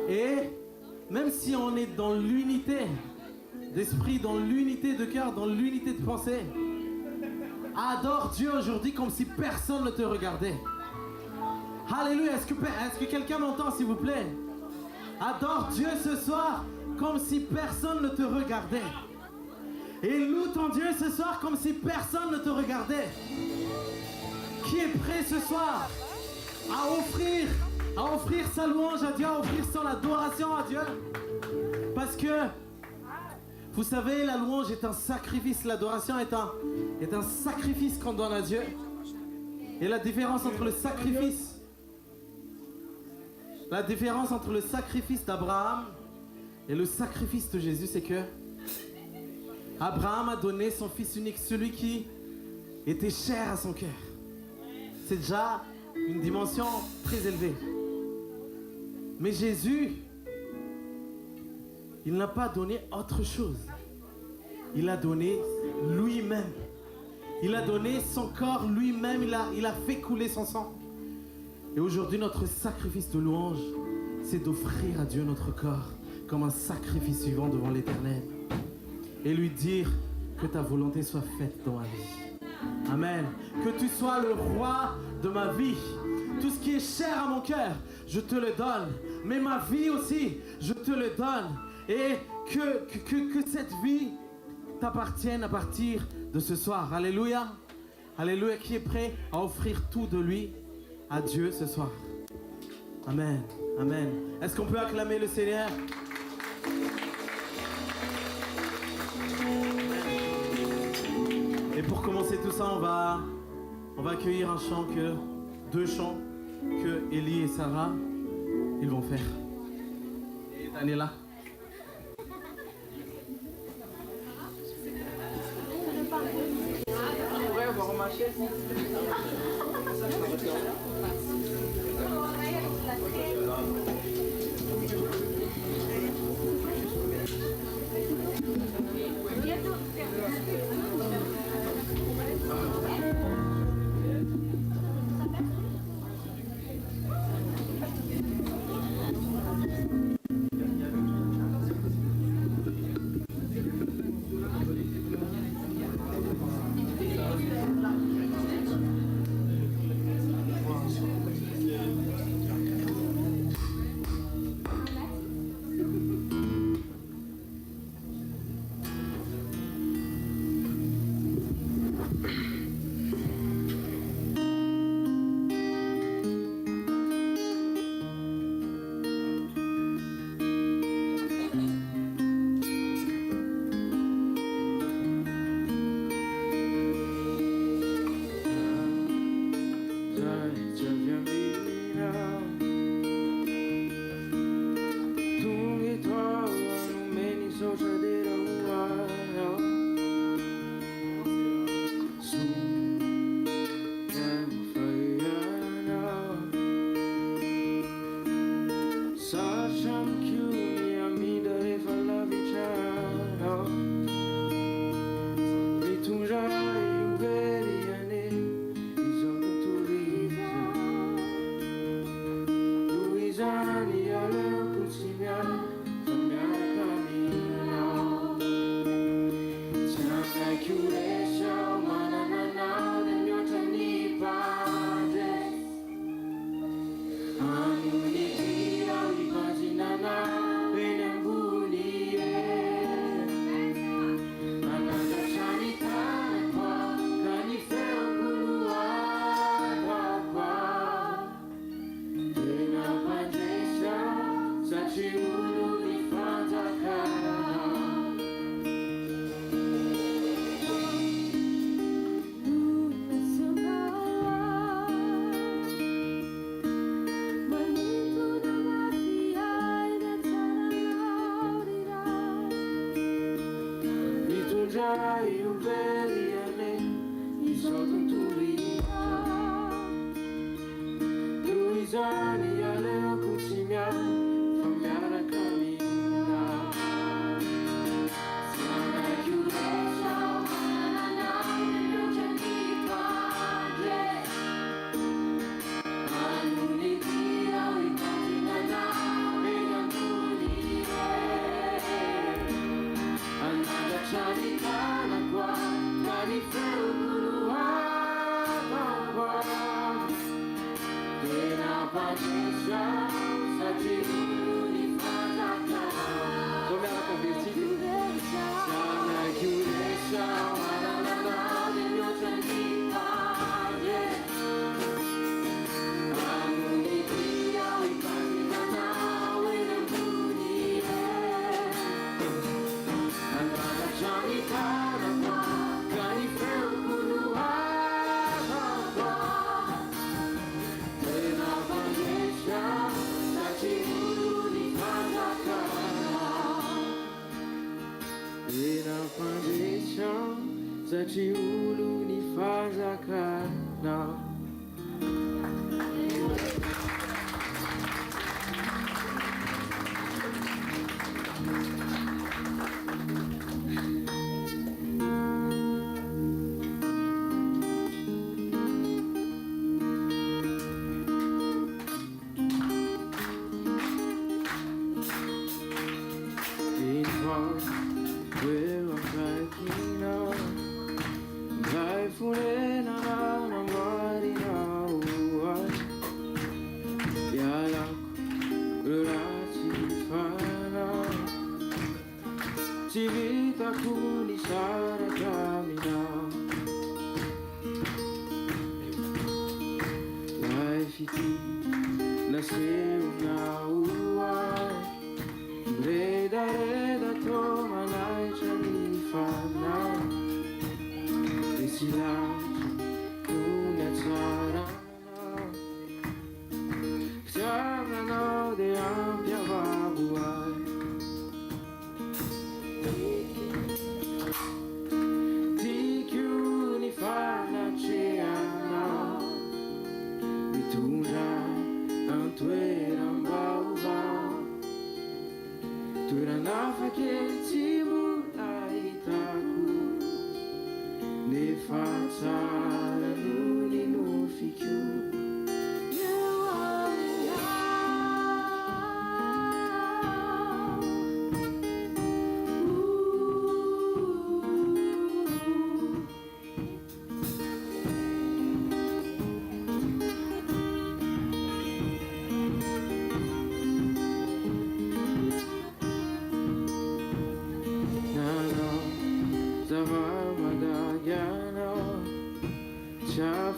Et même si on est dans l'unité d'esprit, dans l'unité de cœur, dans l'unité de pensée, adore Dieu aujourd'hui comme si personne ne te regardait. Alléluia. Est-ce que quelqu'un m'entend, s'il vous plaît? Adore Dieu ce soir comme si personne ne te regardait. Et loue ton Dieu ce soir comme si personne ne te regardait. Qui est prêt ce soir à offrir sa louange à Dieu, à offrir son adoration à Dieu? Parce que, vous savez, la louange est un sacrifice, l'adoration est un sacrifice qu'on donne à Dieu. Et la différence entre le sacrifice d'Abraham et le sacrifice de Jésus, c'est que Abraham a donné son fils unique, celui qui était cher à son cœur. C'est déjà une dimension très élevée. Mais Jésus, il n'a pas donné autre chose. Il a donné lui-même. Il a donné son corps lui-même. Il a fait couler son sang. Et aujourd'hui, notre sacrifice de louange, c'est d'offrir à Dieu notre corps comme un sacrifice vivant devant l'Éternel. Et lui dire que ta volonté soit faite dans ma vie. Amen. Que tu sois le roi de ma vie. Tout ce qui est cher à mon cœur, je te le donne. Mais ma vie aussi, je te le donne. Et que cette vie t'appartienne à partir de ce soir. Alléluia. Alléluia. Qui est prêt à offrir tout de lui à Dieu ce soir? Amen. Amen. Est-ce qu'on peut acclamer le Seigneur? Et pour commencer tout ça, on va accueillir deux chants que Élie et Sarah, ils vont faire. Et Daniela. Ouais, on va remarcher. ci uluni fazakana.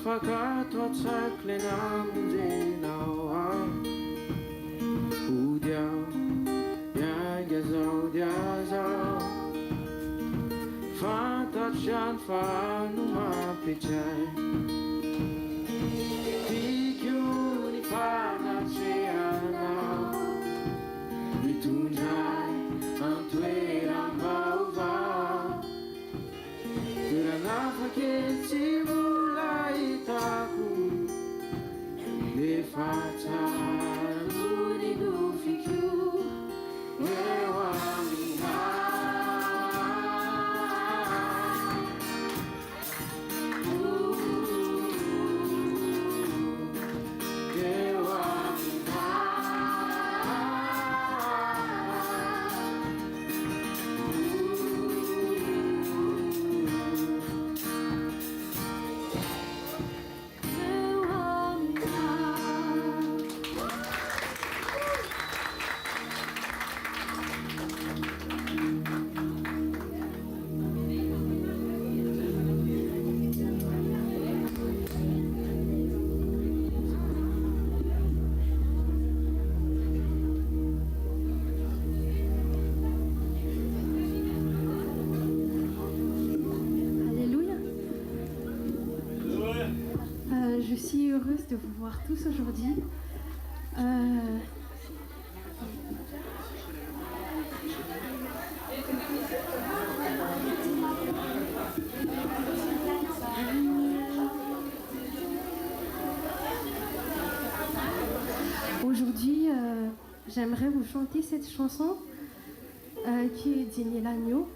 Fakatwa tsakle namunze nawa Udiao Yangazao diazao Fatachan fanuma pichai Tikyuni fanacheana Vitunjai Antuera mbauva Turanafa ketivu Le faccia l'unico figlio Je suis heureuse de vous voir tous aujourd'hui. Aujourd'hui, j'aimerais vous chanter cette chanson qui est Digne l'agneau.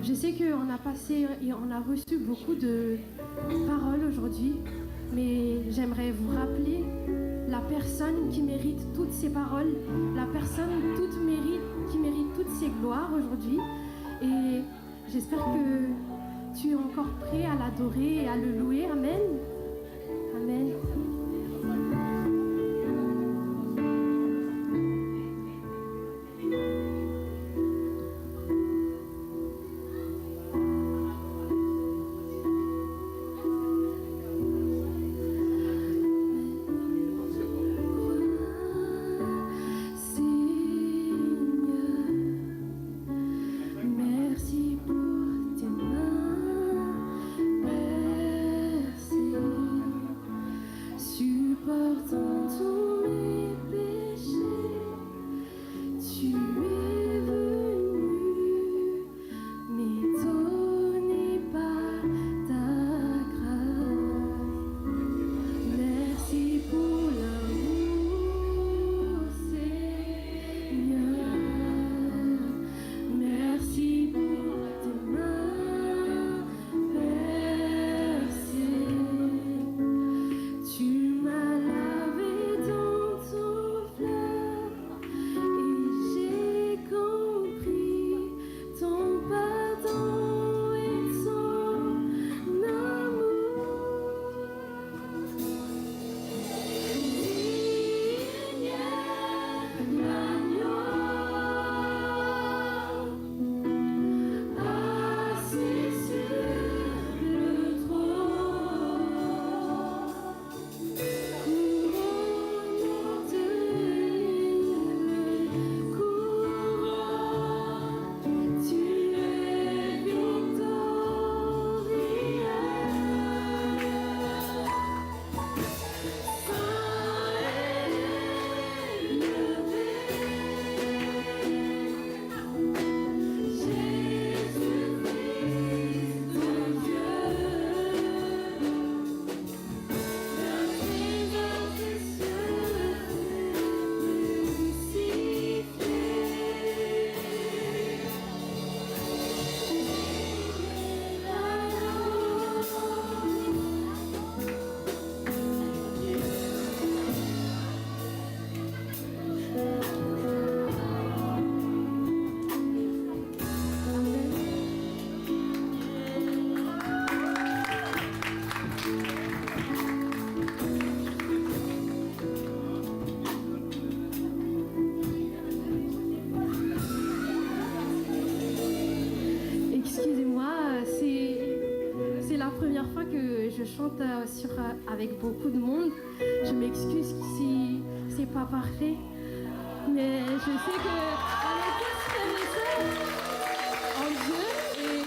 Je sais qu'on a passé et on a reçu beaucoup de paroles aujourd'hui, mais j'aimerais vous rappeler la personne qui mérite toutes ces paroles, la personne qui mérite toutes ces gloires aujourd'hui. Et j'espère que tu es encore prêt à l'adorer et à le louer. Amen. Amen. avec beaucoup de monde. Je m'excuse si c'est pas parfait, mais je sais que on est tous frères et sœurs en Dieu et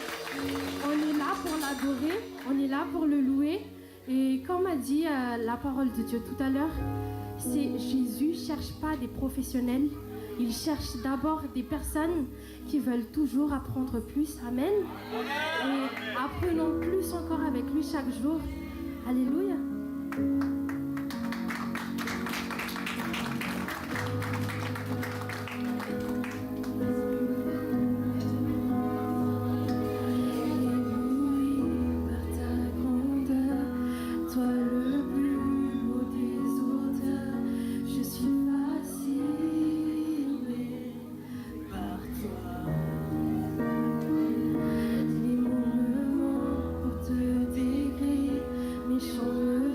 on est là pour l'adorer, on est là pour le louer. Et comme a dit la parole de Dieu tout à l'heure, c'est Jésus cherche pas des professionnels, il cherche d'abord des personnes qui veulent toujours apprendre plus. Amen. Et apprenons plus encore avec lui chaque jour. Alléluia. Les mots me manquent pour te décrire, mes chants me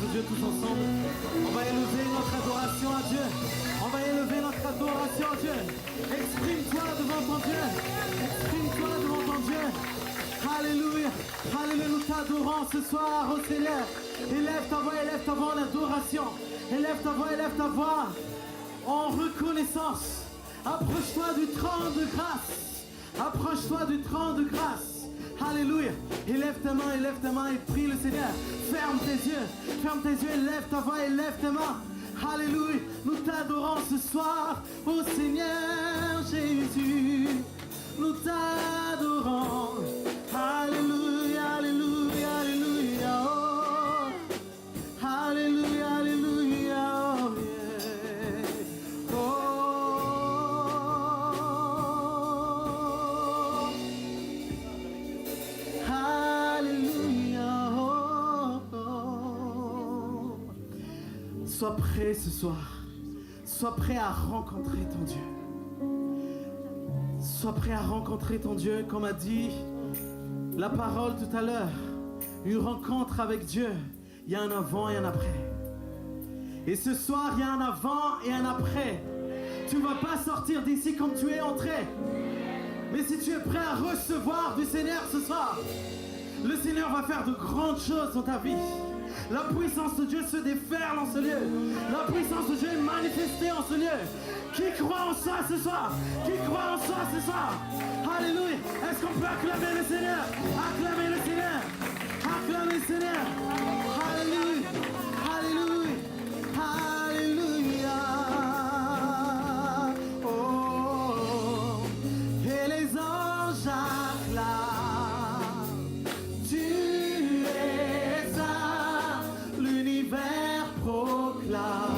notre Dieu tous ensemble. On va élever notre adoration à Dieu. On va élever notre adoration à Dieu. Exprime-toi devant ton Dieu. Exprime-toi devant ton Dieu. Alléluia. Alléluia. Nous t'adorons ce soir, oh Seigneur. Élève ta voix en adoration. Élève ta voix en reconnaissance. Approche-toi du trône de grâce. Approche-toi du trône de grâce. Alléluia. Élève ta main et prie le Seigneur. Ferme tes yeux, élève ta voix, élève tes mains. Alléluia. Nous t'adorons ce soir, ô Seigneur Jésus. Nous t'adorons. Alléluia, alléluia, alléluia. Oh. Alléluia, alléluia. Oh, yeah. Oh. Alléluia. Oh, oh. Sois prêt ce soir. Sois prêt à rencontrer ton Dieu. Sois prêt à rencontrer ton Dieu, comme a dit la parole tout à l'heure. Une rencontre avec Dieu, il y a un avant et un après. Et ce soir, il y a un avant et un après. Tu ne vas pas sortir d'ici comme tu es entré. Mais si tu es prêt à recevoir du Seigneur ce soir, le Seigneur va faire de grandes choses dans ta vie. La puissance de Dieu se déferle en ce lieu. La puissance de Dieu est manifestée en ce lieu. Qui croit en ça ce soir? Qui croit en ça ce soir? Alléluia. Est-ce qu'on peut acclamer le Seigneur? Acclamer le Seigneur. Acclamer le Seigneur. Alléluia. Alléluia. Alléluia. Oh. Et les anges acclament. Tu es ça. L'univers proclame.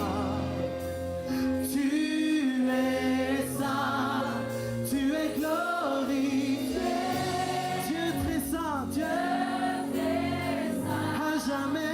Jamais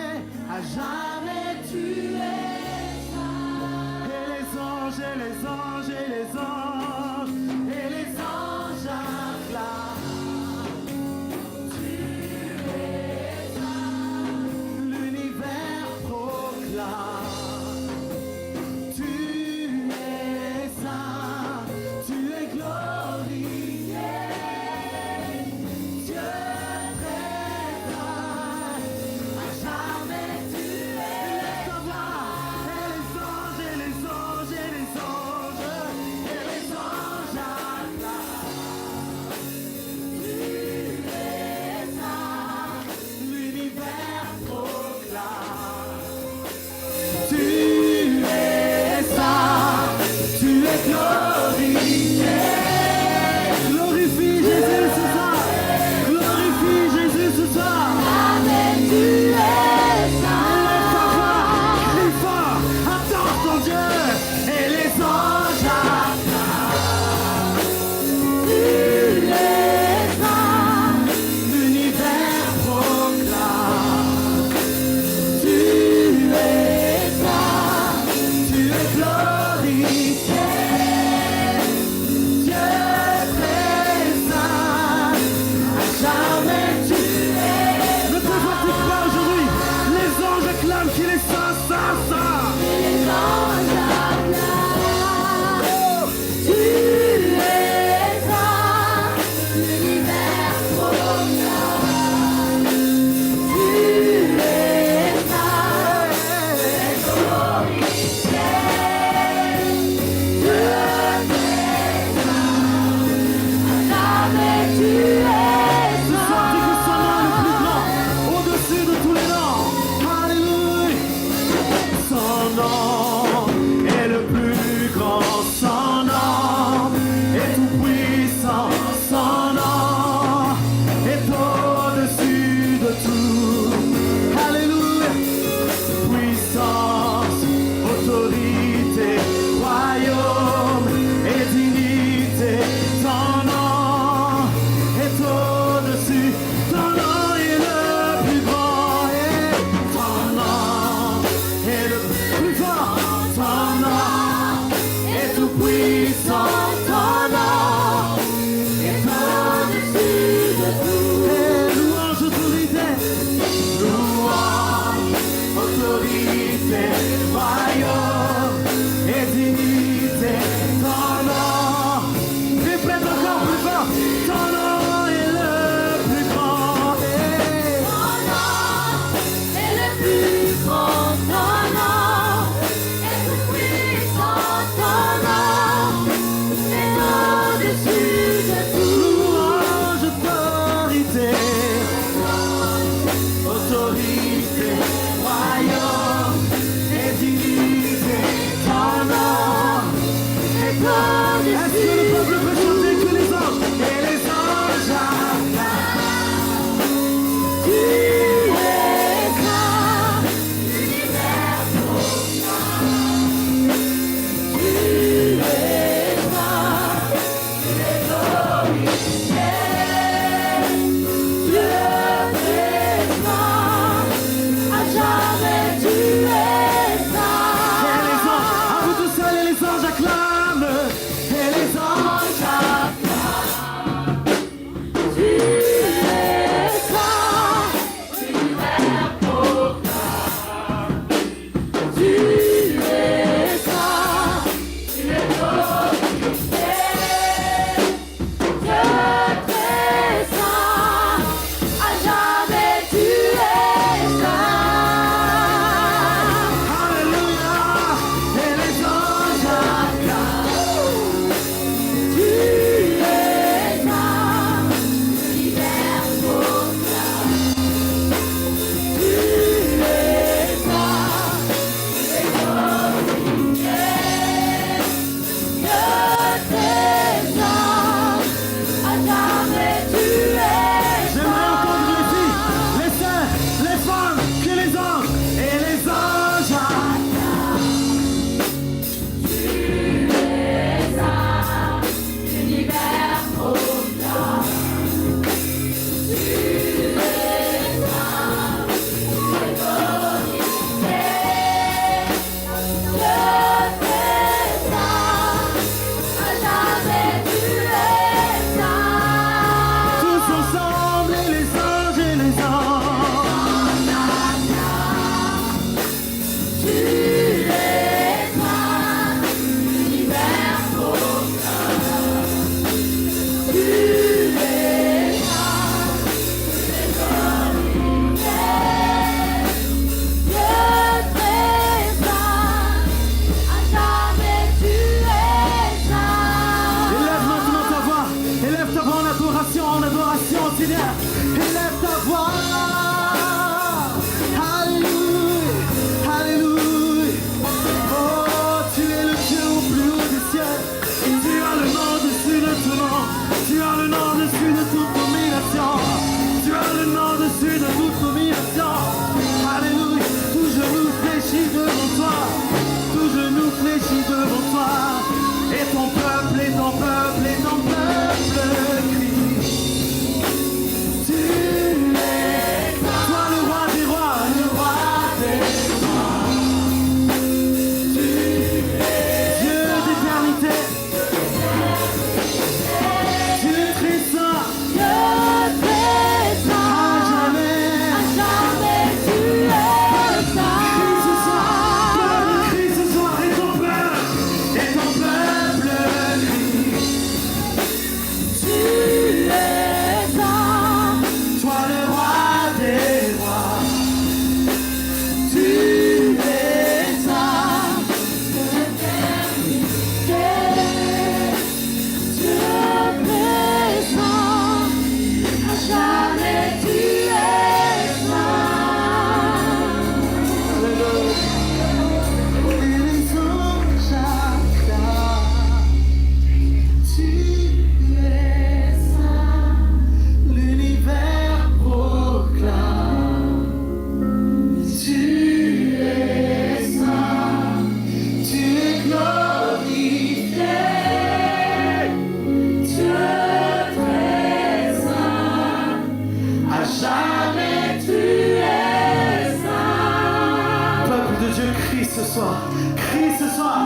soir, crie ce soir,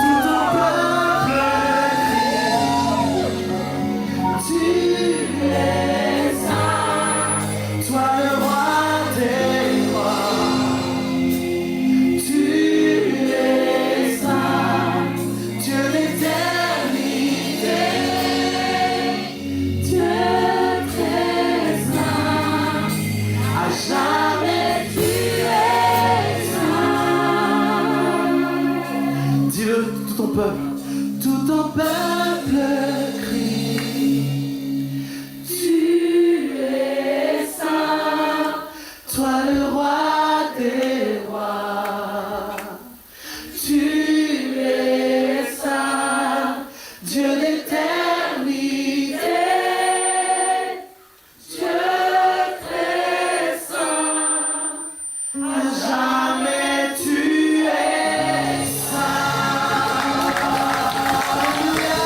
tout ton peuple crie. Tu es saint, toi le roi des rois. Tu es saint, Dieu d'éternité. Dieu très saint, à jamais tu es saint. Dis-le, tout ton peuple crie. Tu es saint, toi le roi des rois. Tu es saint, Dieu d'éternité. Dieu très saint, à jamais tu es saint. Alléluia.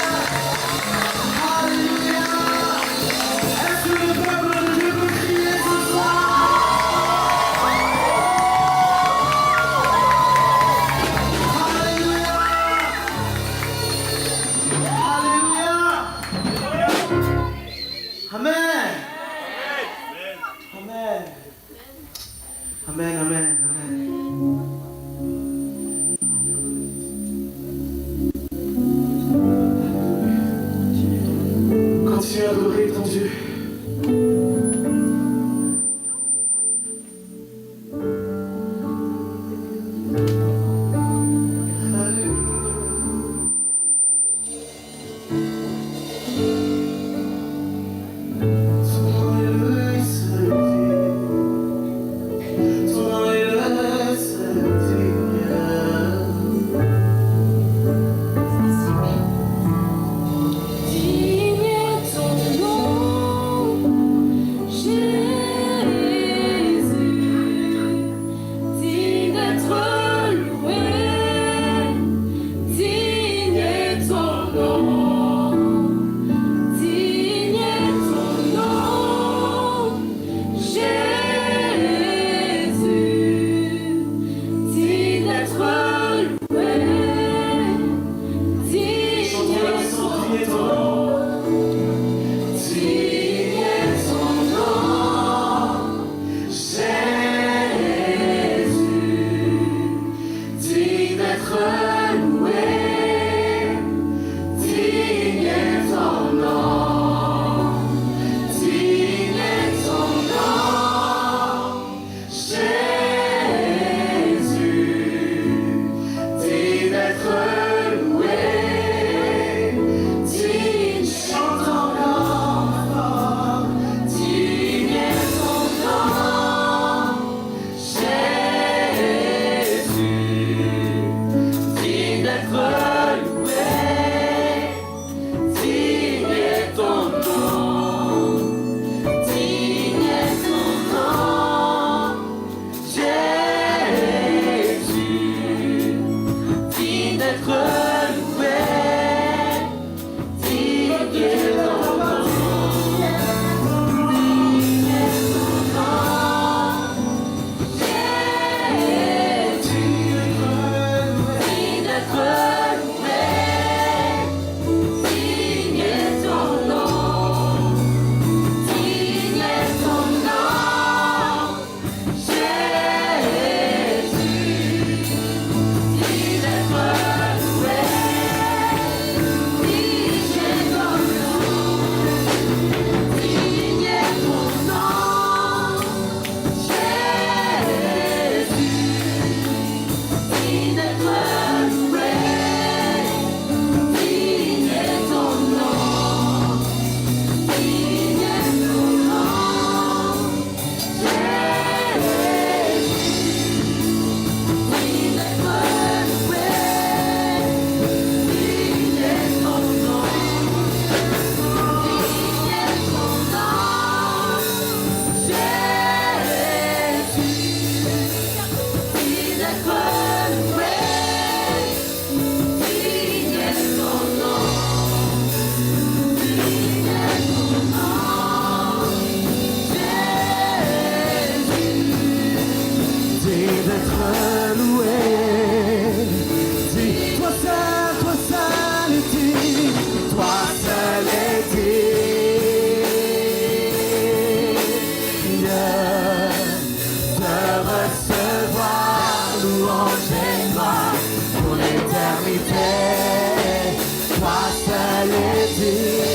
toi seul est digne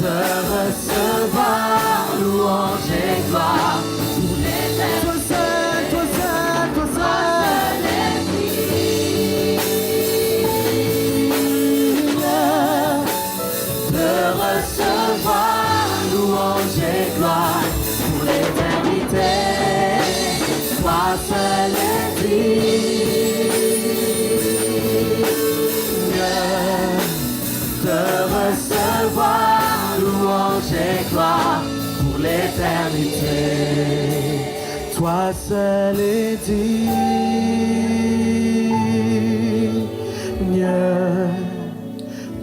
de recevoir louange et gloire. Toi seul, toi seul, toi seul est digne de recevoir louange et gloire pour l'éternité. Toi seul est digne de recevoir louange et gloire pour l'éternité. Toi seul est digne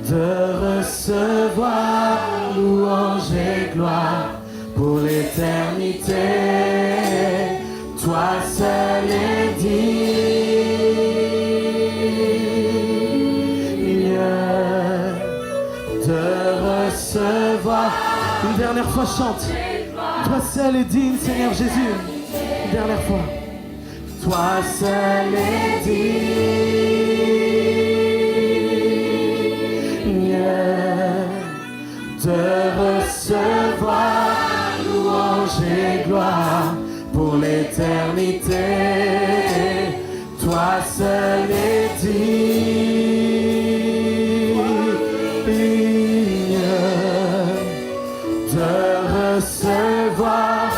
de recevoir louange et gloire pour l'éternité. Toi seul est digne de recevoir. Une dernière fois, chante. Toi seul est digne, Seigneur Jésus. Une dernière fois. Toi seul est digne de recevoir louange et gloire pour l'éternité. Toi seul est digne de recevoir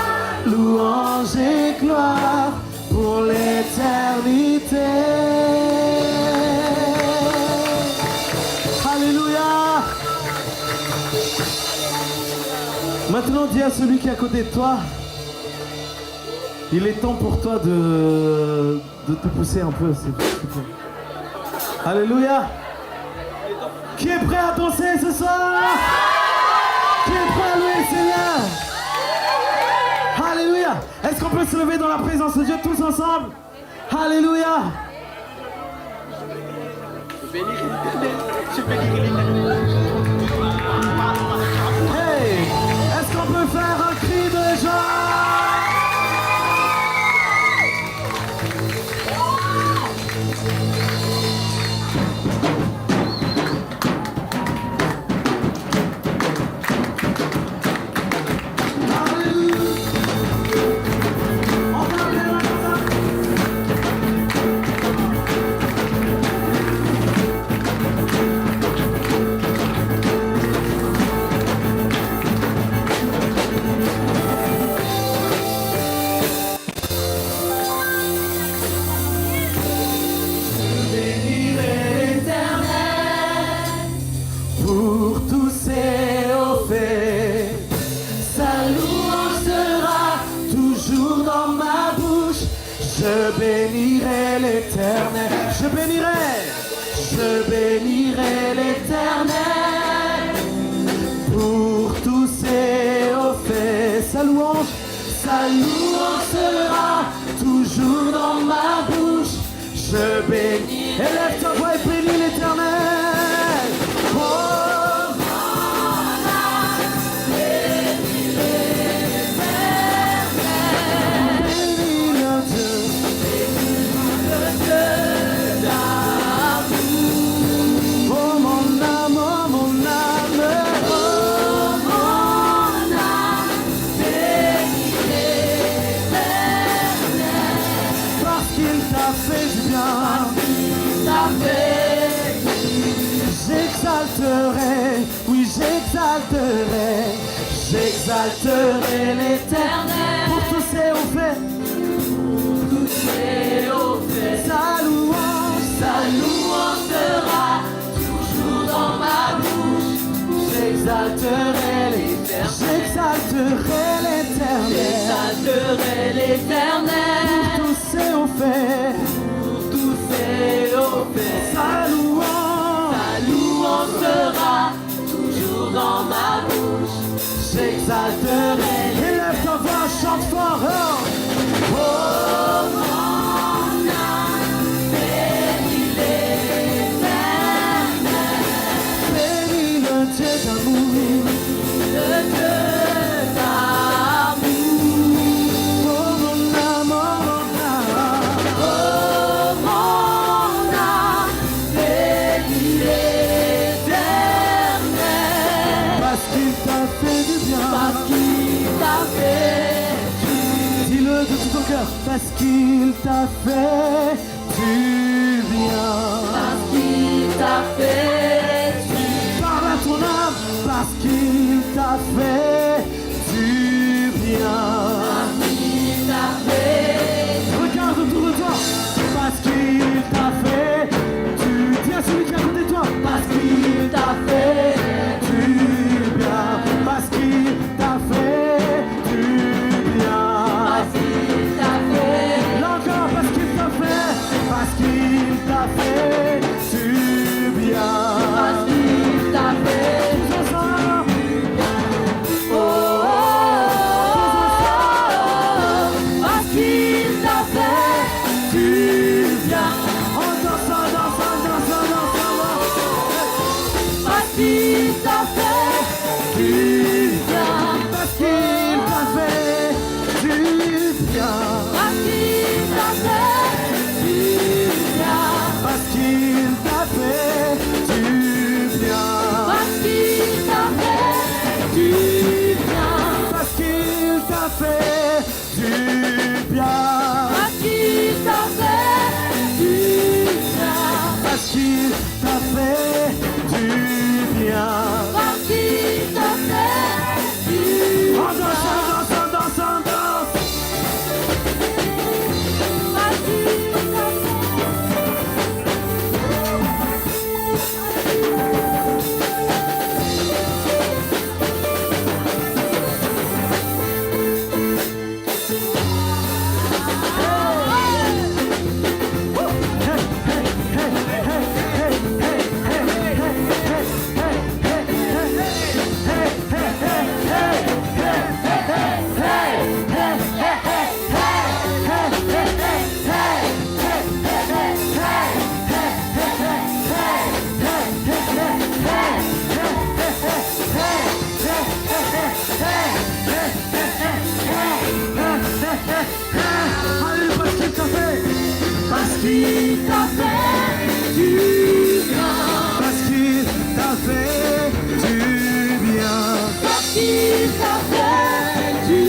louange et gloire pour l'éternité. Alléluia. Maintenant, dis à celui qui est à côté de toi, il est temps pour toi de te pousser un peu. Alléluia. Qui est prêt à danser ce soir? Qui est prêt à louer le Seigneur? Alléluia. Est-ce qu'on peut se lever dans la présence de Dieu tous ensemble? Alléluia. Hey, est-ce qu'on peut faire un cri de joie? Je bénirai l'Éternel, je bénirai l'Éternel pour tous ses hauts faits. Sa louange sera toujours dans ma bouche. Je bénis, élève ta voix et bénis l'Éternel. Oh, j'exalterai l'Éternel pour tous ses hauts faits. Sa louange sera toujours dans ma bouche. J'exalterai l'Éternel pour tous ses hauts faits. Sa louange sera toujours dans ma bouche. J'exalterai. Élève ta voix, chante fort. Oh, mon âme, bénis l'Éternel. Bénis le Dieu d'amour. Le Dieu d'amour. Oh, mon âme, oh, parce qu'il t'a fait du bien. Parce qu'il t'a fait du Parle à ton âme, parce qu'il t'a fait du bien. Parce qu'il t'a fait. Regarde autour de toi, parce qu'il t'a fait du bien. Celui qui est à côté de toi, parce qu'il t'a fait du bien. Parce qu'il t'a fait du bien. Parce qu'il t'a fait. Là encore, parce qu'il t'a fait. Parce qu'il t'a fait du bien. Parce qu'il t'a fait. Tous ensemble. Oh, oh, oh, parce qu'il t'a fait Du bien. En dansant, dansant, dansant, dansant. parce qu'il t'a fait Du bien. parce qu'il t'a fait du bien. Parce qu'il t'a fait du bien. Parce qu'il t'a fait du bien. Parce qu'il t'a fait du bien. Parce qu'il t'a fait du bien. Parce qu'il t'a fait du bien. Parce qu'il t'a fait du bien. Parce qu'il t'a fait du bien. En dansant, dansant, dansant, danse. Parce qu'il t'a Allez, parce qu'il t'a fait. Parce qu'il t'a fait du bien. Parce qu'il t'a fait du bien. Parce qu'il t'a fait du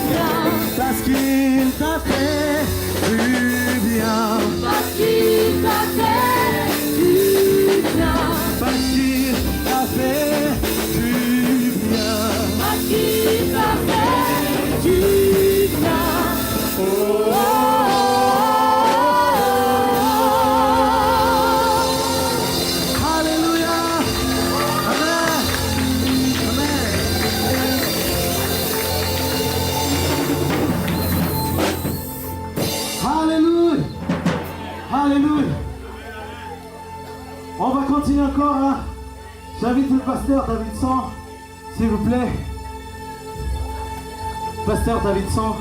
bien. Parce qu'il t'a fait du bien. Parce qu'il t'a fait du bien. Parce qu'il t'a fait du bien. Parce qu'il t'a fait du bien. Oh, oh, oh. Alléluia. Amen. Amen. Alléluia. Alléluia. On va continuer encore. Hein. J'invite le pasteur Davidson, s'il vous plaît. Pasteur Davidson.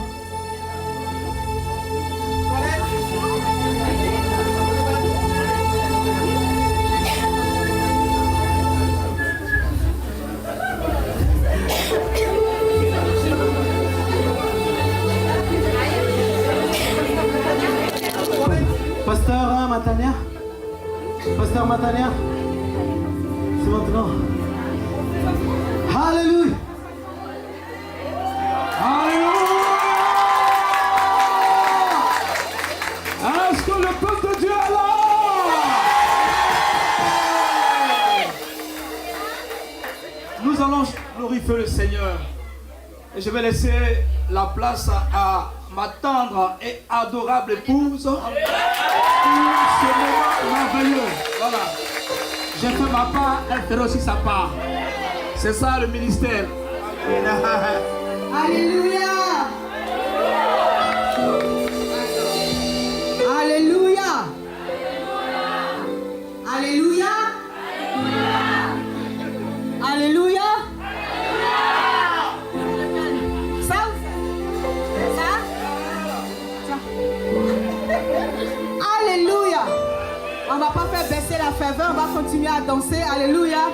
Pasteur Matania. Pasteur Matania. C'est maintenant. Alléluia. Alléluia. Est-ce que le peuple de Dieu est là? Nous allons glorifier le Seigneur. Et je vais laisser la place à ma tendre et adorable épouse pour ce moment merveilleux. Voilà. J'ai fait ma part, elle fera aussi sa part. C'est ça le ministère. Alléluia. Alléluia. Alléluia. Alléluia. Ça? Alléluia. On va pas faire baisser la ferveur, on va continuer à danser. Alléluia.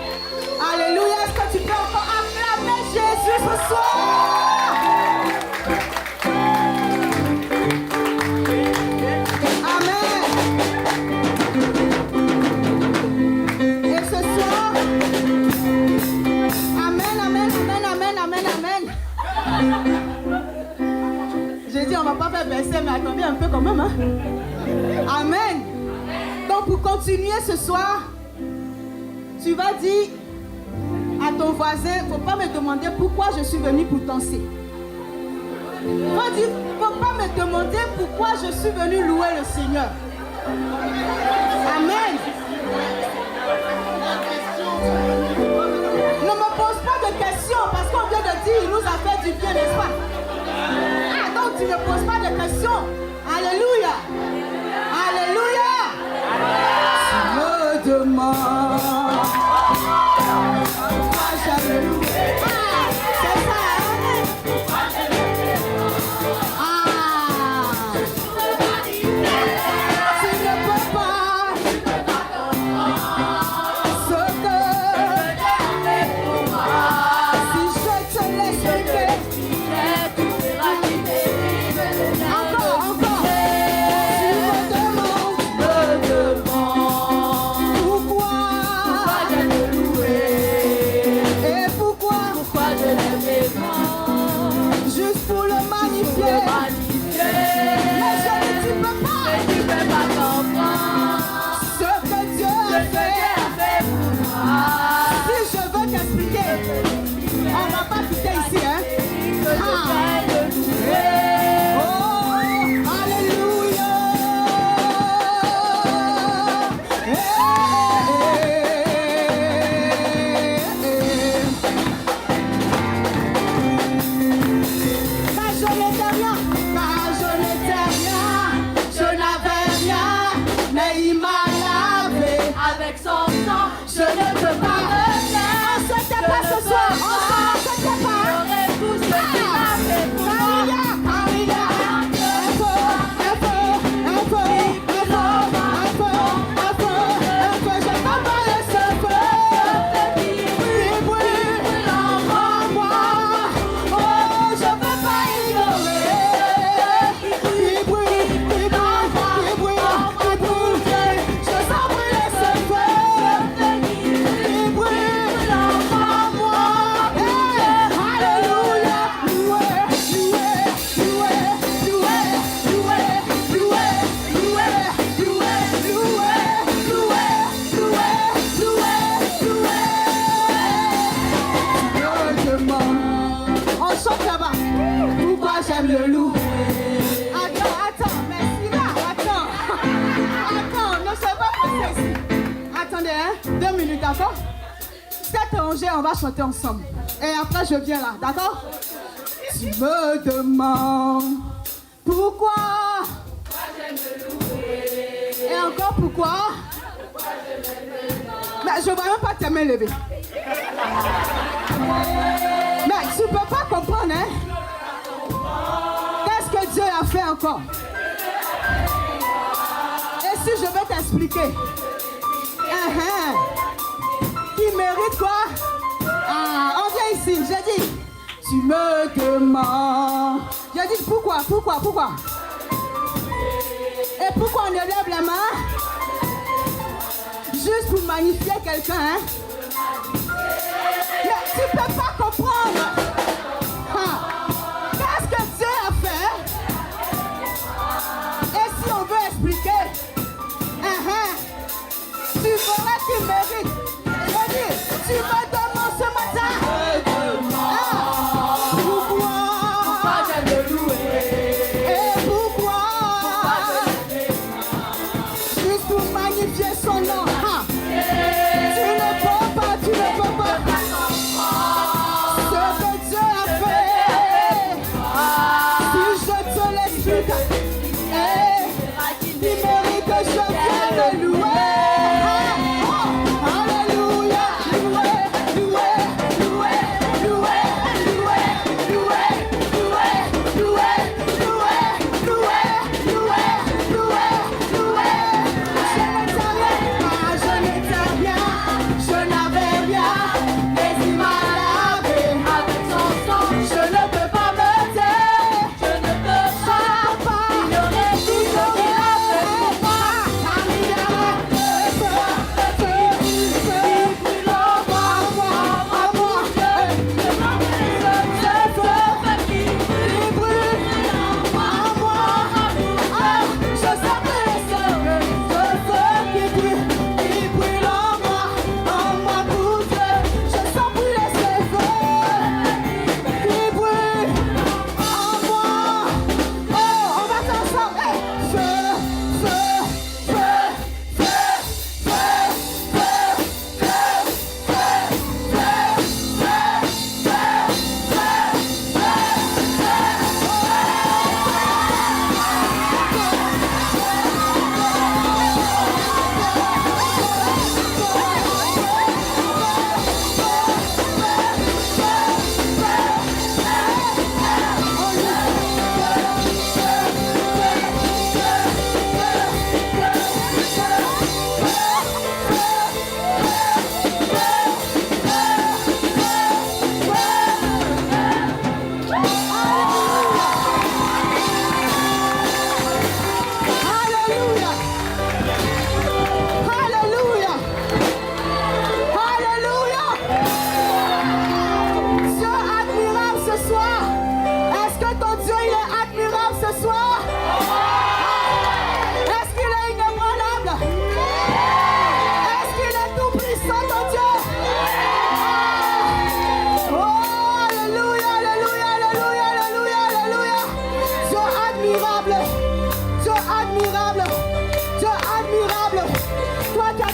Alléluia. Est-ce que tu peux encore acclamer Jésus ce soir? Amen. Et ce soir, amen, amen, amen, amen, amen, amen. J'ai dit on va pas faire baisser, mais Amen. Donc pour continuer ce soir, tu vas dire à ton voisin, il ne faut pas me demander pourquoi je suis venu pour danser. Il ne faut pas me demander pourquoi je suis venu louer le Seigneur. Amen. Ne me pose pas de questions parce qu'on vient de dire il nous a fait du bien, n'est-ce pas? Ah, donc tu ne poses pas de questions. Alléluia. Alléluia. Tu me demandes pourquoi j'aime le louer. Ah, c'est ça. D'accord? Tête rangée, on va chanter ensemble. Et après, je viens là, d'accord? Tu me demandes pourquoi et encore pourquoi? Mais je ne vois même pas tes mains levées. Mais tu ne peux pas comprendre, hein? Qu'est-ce que Dieu a fait encore? Et si je vais t'expliquer? Qui mérite quoi? Ah, on vient ici, j'ai dit, tu me demandes. J'ai dit pourquoi? Et pourquoi on élève les mains? Juste pour magnifier quelqu'un, hein? Mais tu ne peux pas comprendre. Qu'est-ce que Dieu a fait? Et si on veut expliquer, tu verras qu'il mérite. Tu me demandes ce matin pourquoi j'aime le louer et pourquoi juste pour magnifier son nom. Tu ne peux pas ce que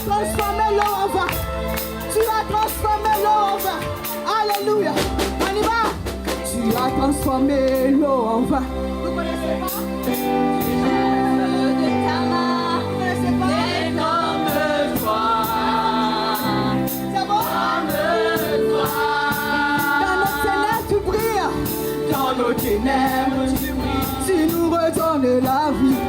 transformé l'eau en vin. Tu as transformé l'eau en vin. Alléluia. On y va. Tu as transformé l'eau en vin. Vous connaissez pas? De ta main. Vous connaissez pas? C'est comme toi. C'est bon? Comme toi. Dans nos ténèbres, tu brilles. Dans nos ténèbres, tu brilles. Tu nous redonnes la vie.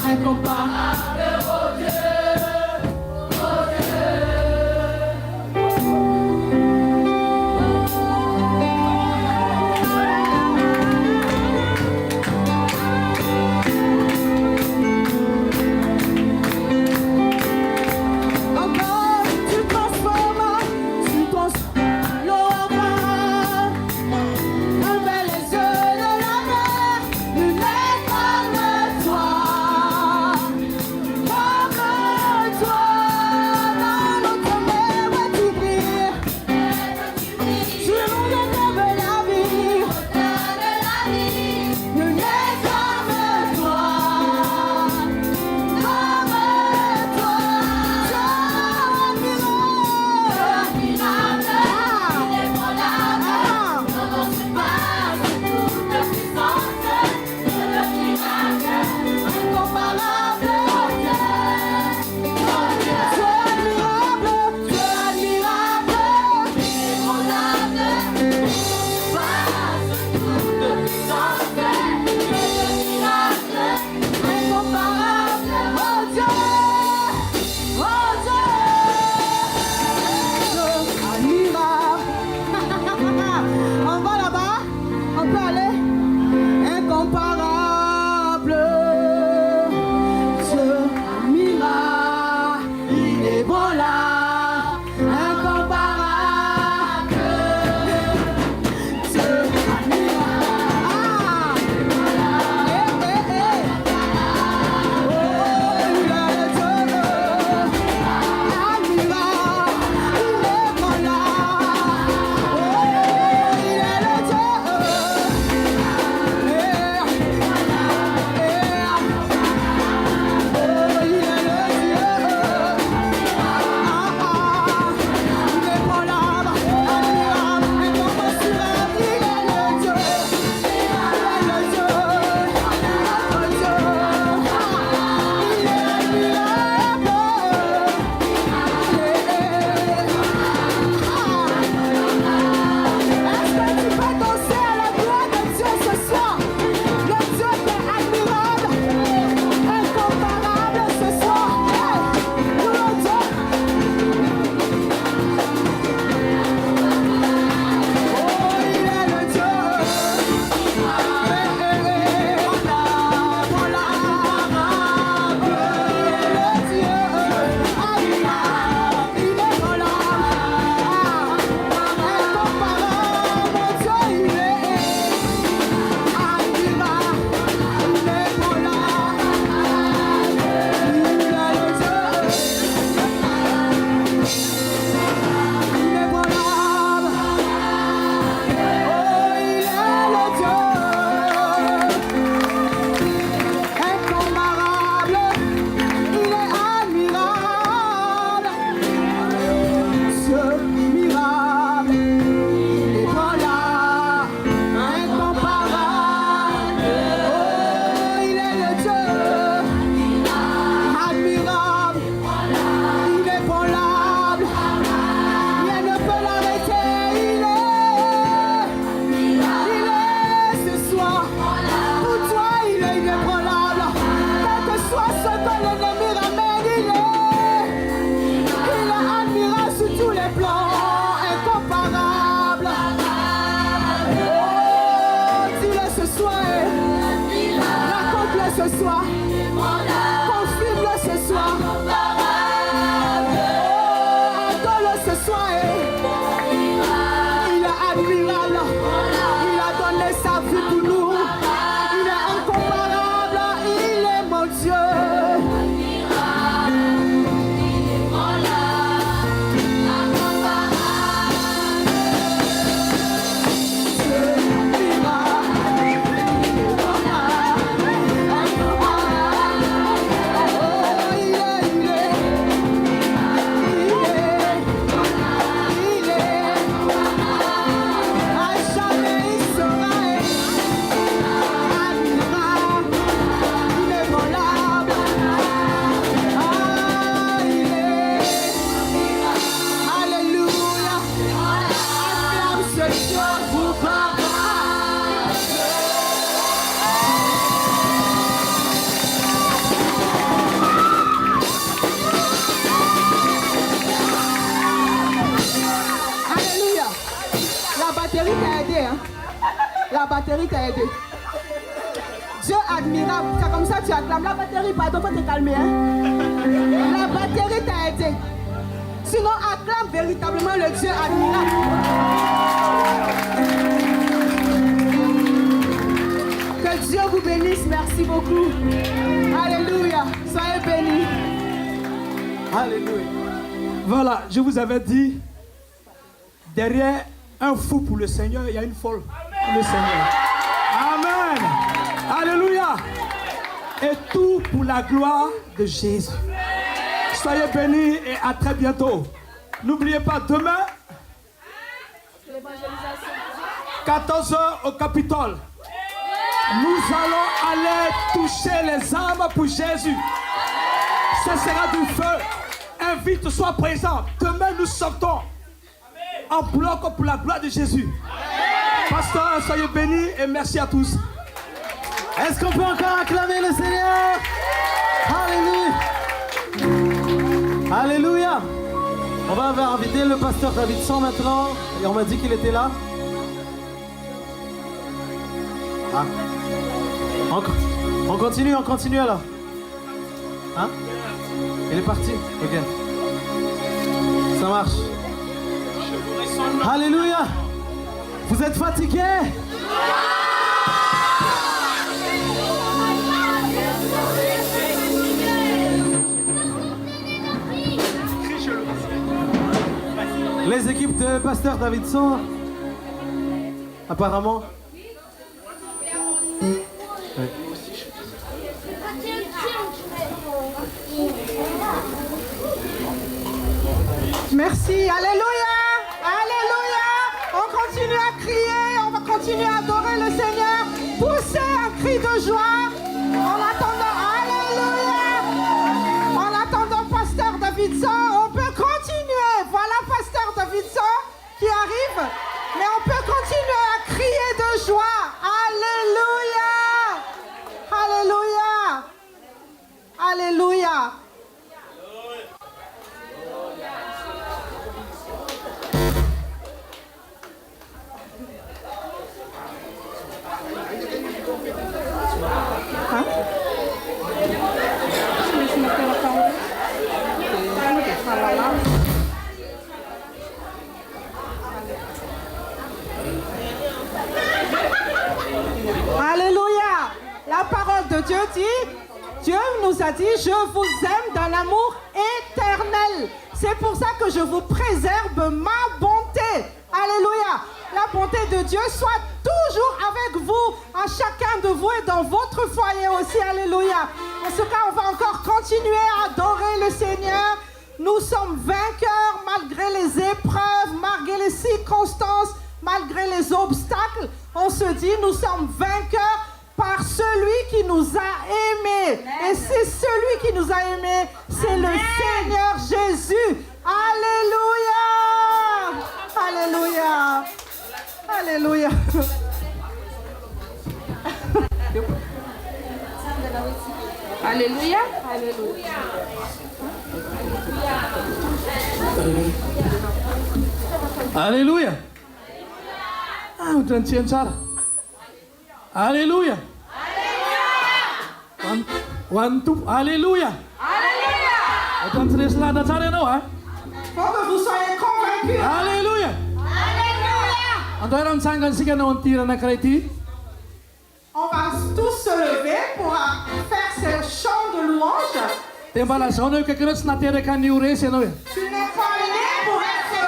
Incomparable, oh Dieu, oh Dieu. Encore, tu transformes l'eau en vin. Ouvre les yeux de la mer, nul n'est comme toi. admirable. Il a donné sa vie pour nous. Il est incomparable. la batterie t'a aidé. Dieu admirable. C'est comme ça que tu acclames. La batterie, pardon, faut te calmer. Hein? La batterie t'a aidé. Sinon, acclame véritablement le Dieu admirable. Que Dieu vous bénisse. Merci beaucoup. Alléluia. Soyez bénis. Alléluia. Voilà, je vous avais dit, derrière un fou pour le Seigneur, il y a une folle pour le Seigneur. Amen. Alléluia. Et tout pour la gloire de Jésus. Soyez bénis et à très bientôt. N'oubliez pas, demain, 14h au Capitole, nous allons aller toucher les âmes pour Jésus. Ce sera du feu. Invite, sois présent. Demain, nous sortons en bloc pour la gloire de Jésus. Pasteur, soyez bénis et merci à tous. Est-ce qu'on peut encore acclamer le Seigneur? Alléluia. Alléluia. On va inviter le pasteur Davidson maintenant. Et on m'a dit qu'il était là. Ah. On continue alors. Hein? Il est parti? Ok. Ça marche. Alléluia. Vous êtes fatigués? Les équipes de Pasteur Davidson, apparemment. Ouais. Merci. Alléluia. Alléluia. On continue à crier. On va continuer à adorer le Seigneur. Poussez un cri de joie. En attendant, alléluia. En attendant Pasteur Davidson, on peut continuer. Voilà Pasteur Davidson qui arrive. Mais on peut continuer à crier de joie. Alléluia. Alléluia. Alléluia. Alléluia. La parole de Dieu dit, Dieu nous a dit, je vous aime d'un amour éternel. C'est pour ça que je vous préserve ma bonté. Alléluia. La bonté de Dieu soit toujours avec vous, à chacun de vous et dans votre foyer aussi. Alléluia. En ce cas, on va encore continuer à adorer le Seigneur. Nous sommes vainqueurs malgré les épreuves, malgré les circonstances, malgré les obstacles. On se dit, nous sommes vainqueurs par celui qui nous a aimés. Et c'est celui qui nous a aimés, c'est le Seigneur Jésus. Alléluia. Alléluia. Alléluia. Alléluia. Alléluia. Alléluia. Ah, on t'entend ça. Alléluia. One, two, Alléluia. Alléluia. On t'entend cela dans ça, non, hein? Faut que vous soyez convaincus. Alléluia. Alléluia. On doit rendre ça quand c'est qu'on tire na créti. On va tous se lever pour faire ce chant de louange. Tem bala sono que queres na terra kan niure se no. Tu n'es pas né pour être...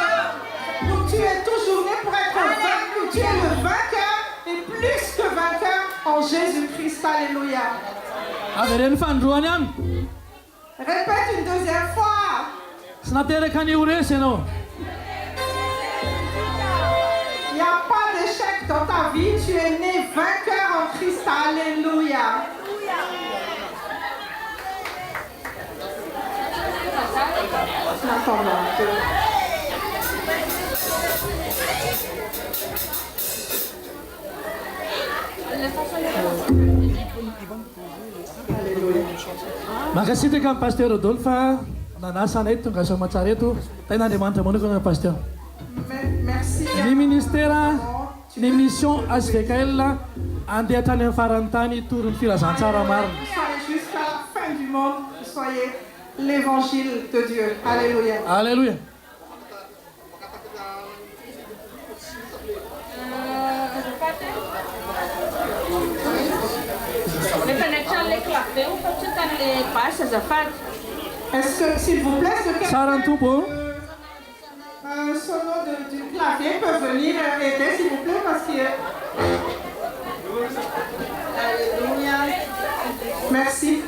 Tu es toujours né pour être vaincu. Tu es le vainqueur et plus que vainqueur en Jésus-Christ. Alléluia. Averen fan ruanam. Répète une deuxième fois. Na terra kan niure se no. Il n'y a pas d'échec dans ta vie. Tu es né vainqueur en Christ. Alléluia. Attends-moi un peu. Makasih dengan Pastor Rodolfa. Nanasan itu nggak sama cari itu. Tapi nanti mantap mana dengan Pastor. Merci. Di ministera. Ny mission SVKL andeha tany amin'ny farany tany toron'ny filazantsara marina. Soyez jusqu'à la fin du monde, soyez l'évangile de Dieu. Alléluia. Alléluia. Est-ce que, s'il vous plaît, Tsara ny tompo. un solo du clavier peut venir aider, s'il vous plaît, parce que... Alléluia. Merci.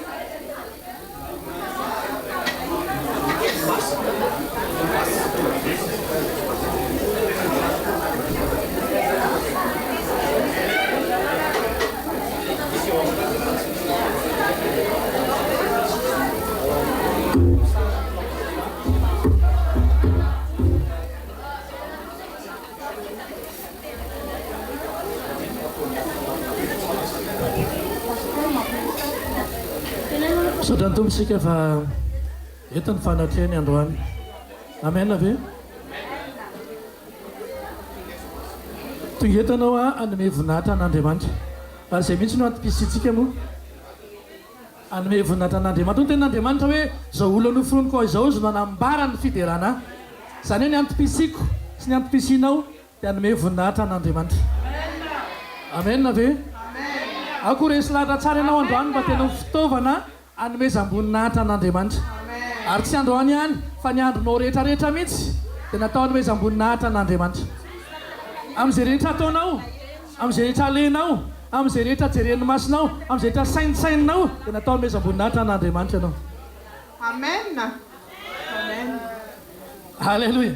Sodra ny tombontsika fa eto ny fanatrehany androany. Amen ave. Tonga eto anao anome voninahitra an'Andriamanitra. Ary izay mihitsy no antom-pisitsika moa. Anome voninahitra an'Andriamanitra. Ny tenin'Andriamanitra hoe zao olo noforoniko izao zo nanambara ny fiderana. Izany hoe ny antom-pisiko sy ny antom-pisinao dia anome voninahitra an'Andriamanitra. Amen ave. Ako resy lahatra tsara ianao androany mba tena fitaovana anomezam-boninahitra an'Andriamanitra. Ary tsy androany ihany fa ny andronao rehetrarehetra mihitsy dia natao anomezam-boninahitra an'Andriamanitra. Amin'izay rehetra ataonao, amin'izay rehetra alenao, amin'izay rehetra jeren'ny masonao, amin'izay rehetra saintsaininao dia natao anomezam-boninahitra an'Andriamanitra ianao. Amen. Amen. Alléluia.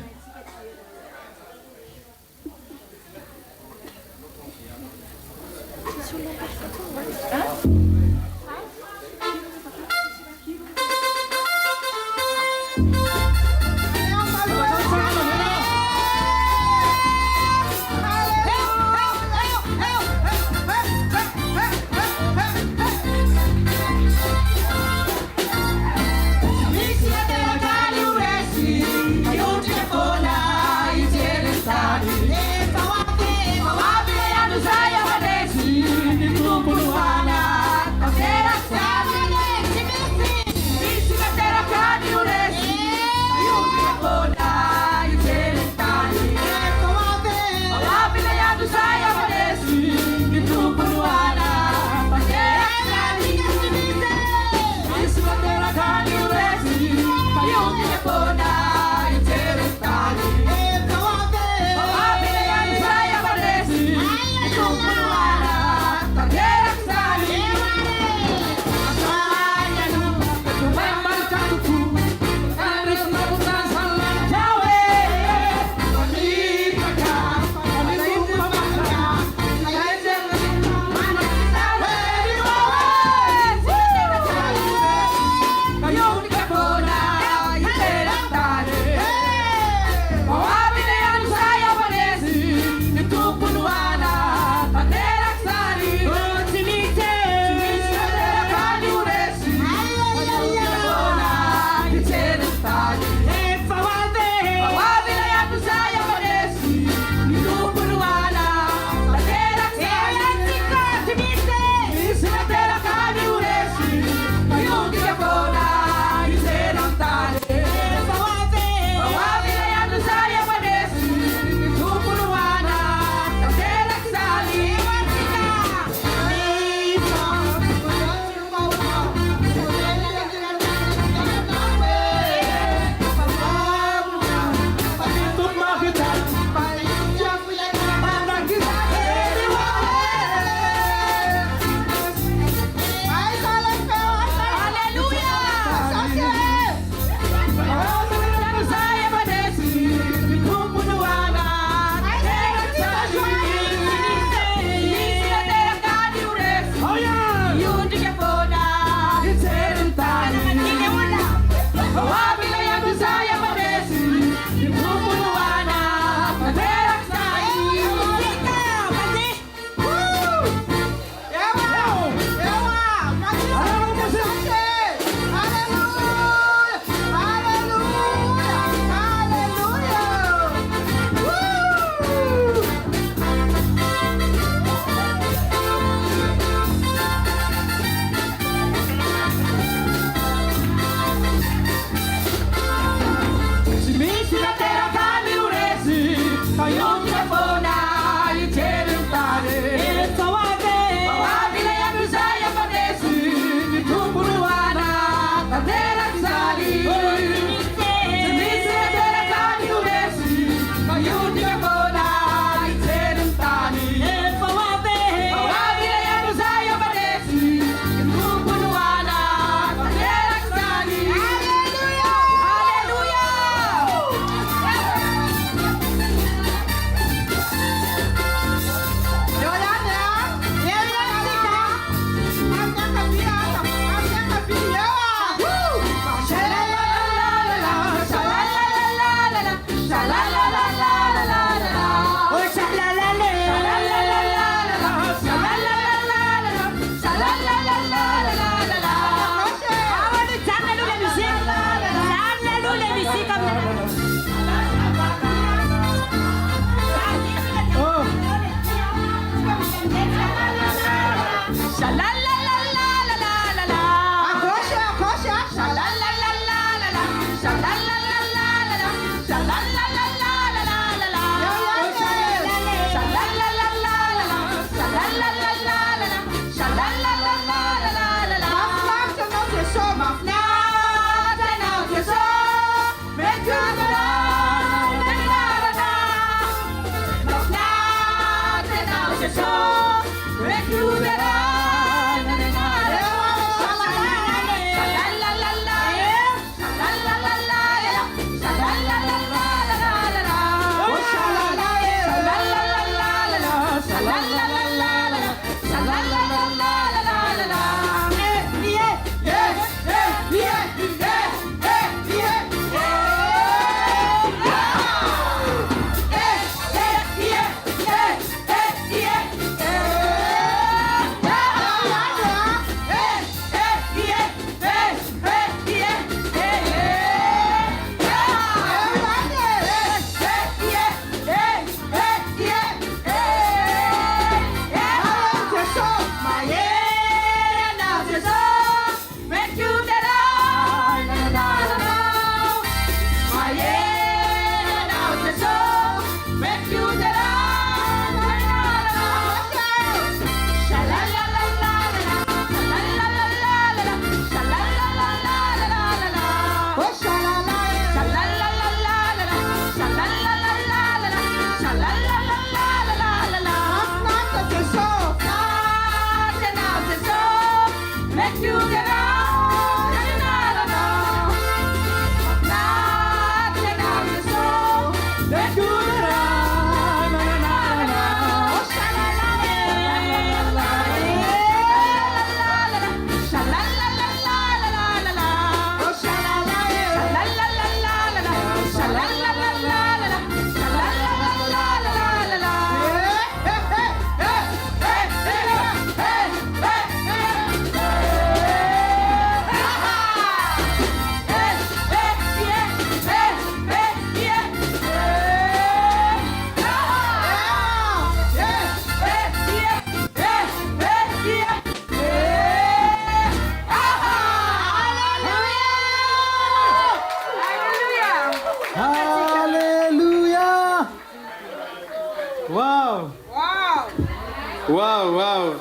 Alléluia. Waouh. Waouh, waouh.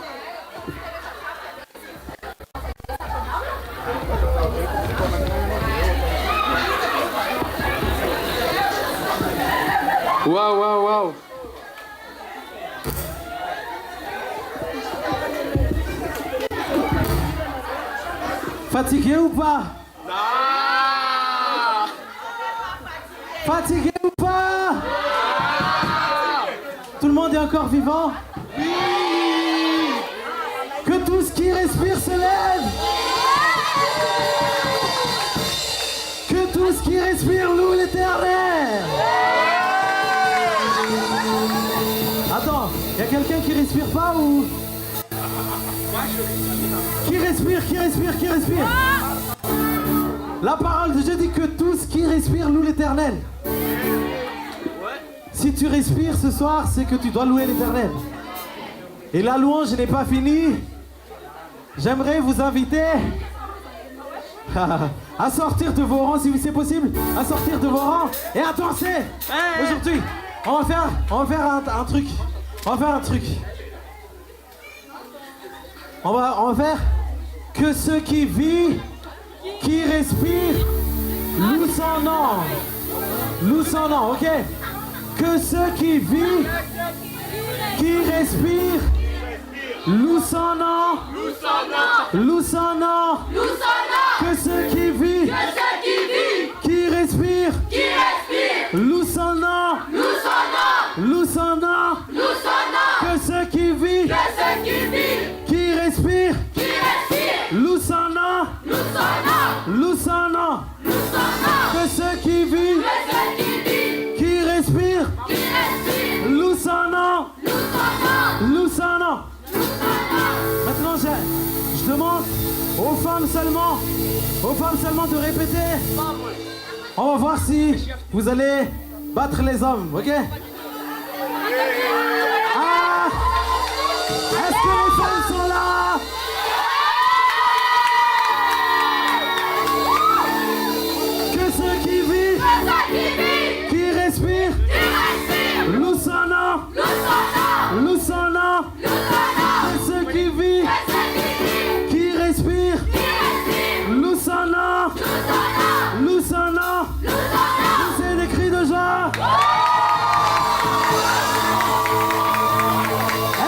Waouh, waouh, waouh. Fatigué ou pas? Fatigué ou pas? Tout le monde est encore vivant? Oui. Que tout ce qui respire se lève. Que tout ce qui respire loue l'Éternel. Attends, il y a quelqu'un qui respire pas ou? Qui respire, qui respire, qui respire? La parole de Dieu dit que tout ce qui respire loue l'Éternel. Si tu respires ce soir, c'est que tu dois louer l'Éternel. Et la louange n'est pas finie. J'aimerais vous inviter à sortir de vos rangs, si c'est possible, à sortir de vos rangs et à danser. Aujourd'hui, on va faire un truc. On va faire un truc. On va faire que ceux qui vivent, qui respirent, louent son nom. Louent son nom, ok? Que ceux qui vivent, qui respirent, louent son nom. Louent son nom. Que ceux qui vivent, qui respirent, louent son nom. Louent son nom. Que ceux qui vivent, qui respirent, louent son nom. Louent son nom. Que ceux qui vivent, qui respirent, louent son nom. Louent son nom. Maintenant, je demande aux femmes seulement de répéter. On va voir si vous allez battre les hommes, ok? Ah! Est-ce que les femmes sont là? Que ceux qui vivent, qui respirent, louent son nom. Louent son nom. Que ceux qui vivent, qui respirent, louent son nom. Louent son nom. C'est des cris de joie.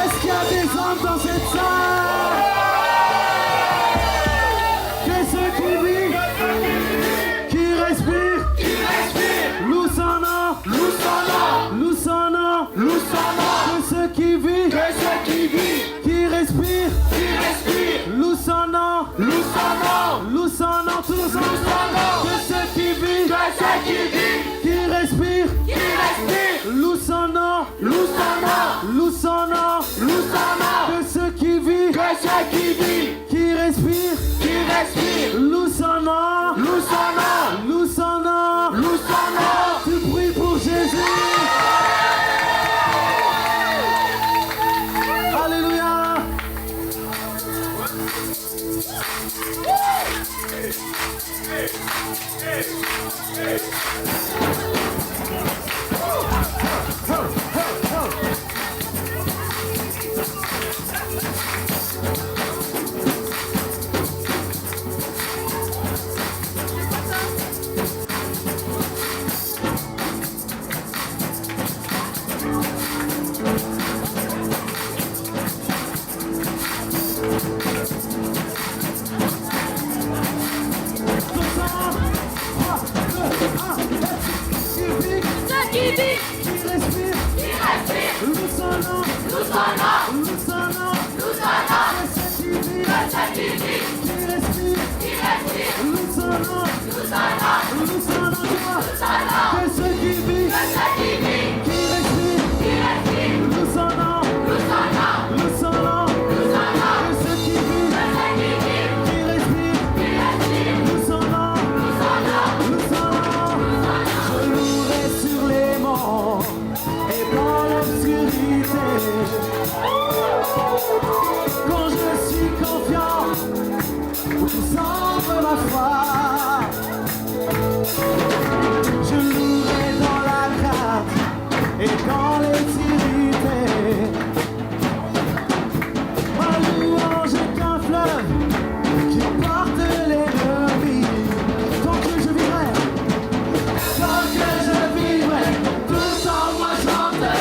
Est-ce qu'il y a des hommes dans cette salle? respire, loue son nom, loue son nom, tous ensemble. Que ceux qui vivent, qui respirent, loue son nom, loue son nom. Que ceux qui vivent, qui respirent, loue son nom, loue son nom. Tu pries pour Jésus. Alléluia. Quand je suis confiant, vous semble ma foi. Je louerai dans la crainte et dans les irrités. Ma louange est un fleuve qui porte l'ennemi. Tant que je vivrai, tout en moi chanterai.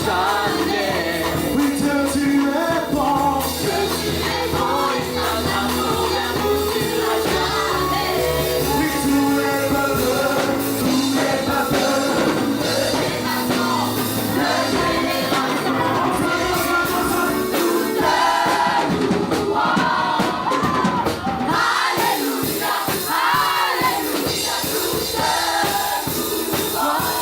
jamais. Oui, Dieu, tu es bon. Dieu, tu es bon et ton amour n'aboutira jamais. Oui, tous les peuples, tous les peuples. Les nations, les générations, toute gloire. Alléluia, alléluia, toute gloire.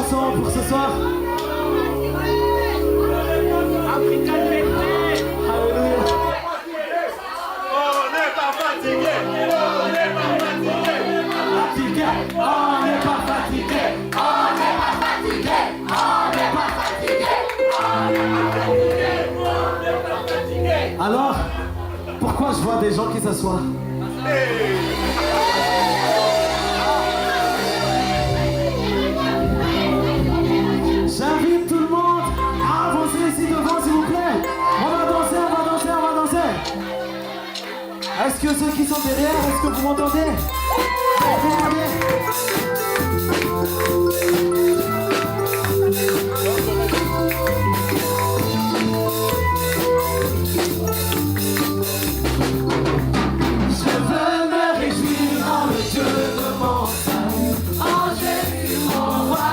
chanson pour ce soir. Alléluia. On n'est pas fatigué. On n'est pas fatigué. Fatigué. On n'est pas fatigué. On n'est pas fatigué. On n'est pas fatigué. On n'est pas fatigué. Alors, pourquoi je vois des gens qui s'assoient? J'invite tout le monde à avancer ici devant, s'il vous plaît. On va danser, on va danser, on va danser. Est-ce que ceux qui sont derrière, est-ce que vous m'entendez? Vous m'entendez? Je veux me réjouir en le Dieu de mon salut, en Jésus mon roi.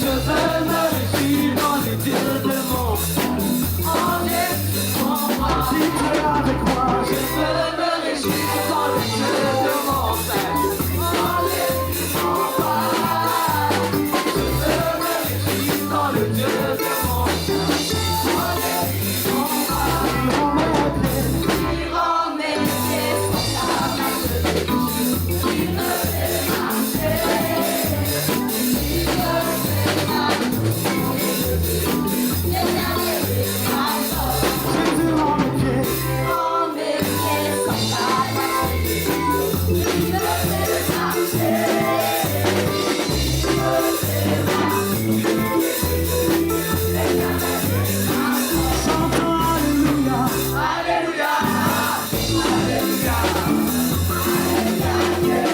Je veux me réjouir en le Dieu de mon salut, en Jésus mon roi. Si tu es avec moi, je veux me réjouir en le Dieu de mon salut, en Jésus mon roi. Je veux me réjouir en le Dieu de mon salut, en Jésus mon roi. Il rend mes pieds sur la marche, il me fait marcher, Jésus rend mes pieds sur la marche, il me fait marcher, chantons Alléluia, Alléluia, Alléluia, Alléluia.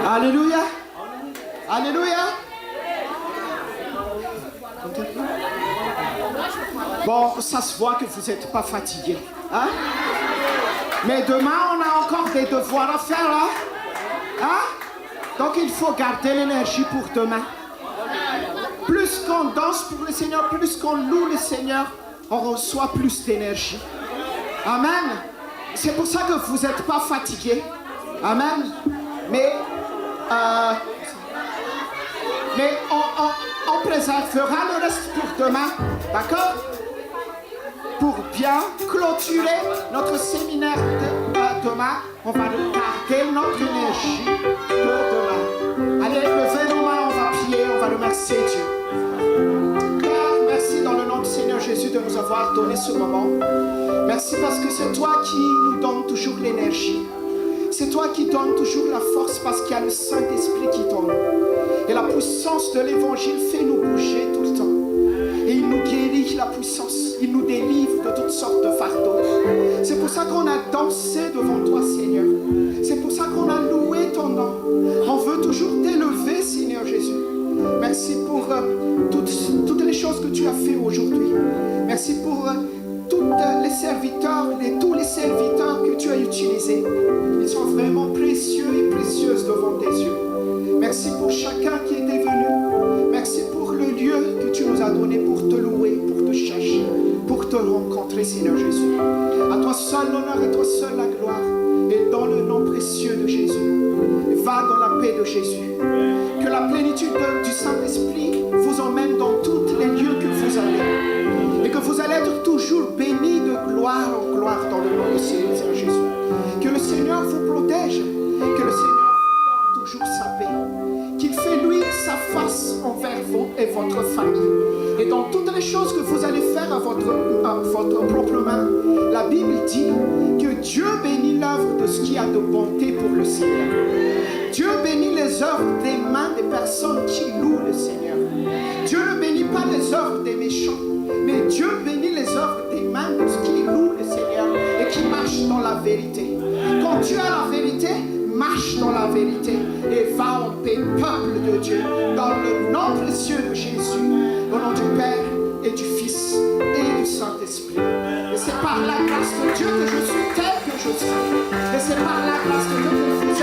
Alléluia. Alléluia. Bon, ça se voit que vous n'êtes pas fatigué. Hein? Mais demain, on a encore des devoirs à faire là. Hein? Donc il faut garder l'énergie pour demain. Plus qu'on danse pour le Seigneur, plus qu'on loue le Seigneur, on reçoit plus d'énergie. Amen. C'est pour ça que vous n'êtes pas fatigué. Amen. Mais on préservera le reste pour demain. D'accord? Pour bien clôturer notre séminaire de demain, on va garder notre énergie pour demain. Allez, levez nos mains, on va prier, on va remercier Dieu. Père, merci dans le nom du Seigneur Jésus de nous avoir donné ce moment. Merci parce que c'est toi qui nous donne toujours l'énergie. C'est toi qui donnes toujours la force parce qu'il y a le Saint-Esprit qui donne. Et la puissance de l'Évangile fait nous bouger tout le temps. Et il nous guérit la puissance. Il nous délivre de toutes sortes de fardeaux. C'est pour ça qu'on a dansé devant toi, Seigneur. C'est pour ça qu'on a loué ton nom. On veut toujours t'élever, Seigneur Jésus. Merci pour toutes les choses que tu as fait aujourd'hui. Merci pour tous les serviteurs et tous les serviteurs que tu as utilisés. Ils sont vraiment précieux et précieuses devant tes yeux. Merci pour chacun qui était venu. Merci pour le lieu que tu nous as donné pour te louer, pour te chercher, pour te rencontrer, Seigneur Jésus. À toi seul l'honneur, à toi seul la gloire. Et dans le nom précieux de Jésus, va dans la paix de Jésus. Que la plénitude du Saint-Esprit vous emmène dans tous les lieux que vous allez. Et que vous allez être toujours bénis de gloire en gloire dans le nom du Seigneur Jésus. Que le Seigneur vous protège. Que le Seigneur vous donne toujours sa paix. Qu'il fait lui sa face envers vous et votre famille. Et dans toutes les choses que vous allez faire à votre propre main, la Bible dit que Dieu bénit l'œuvre de ce qui a de bonté pour le Seigneur. Dieu bénit les œuvres des mains des personnes qui louent le Seigneur. Dieu ne bénit pas les œuvres des méchants, mais Dieu bénit les œuvres des mains de ceux qui louent le Seigneur et qui marchent dans la vérité. Quand tu as la vérité, marche dans la vérité et va en paix, peuple de Dieu, dans le nom précieux de Jésus, au nom du Père et du Fils et du Saint-Esprit. Et c'est par la grâce de Dieu que je suis tel que je suis. Et c'est par la grâce de Dieu que je suis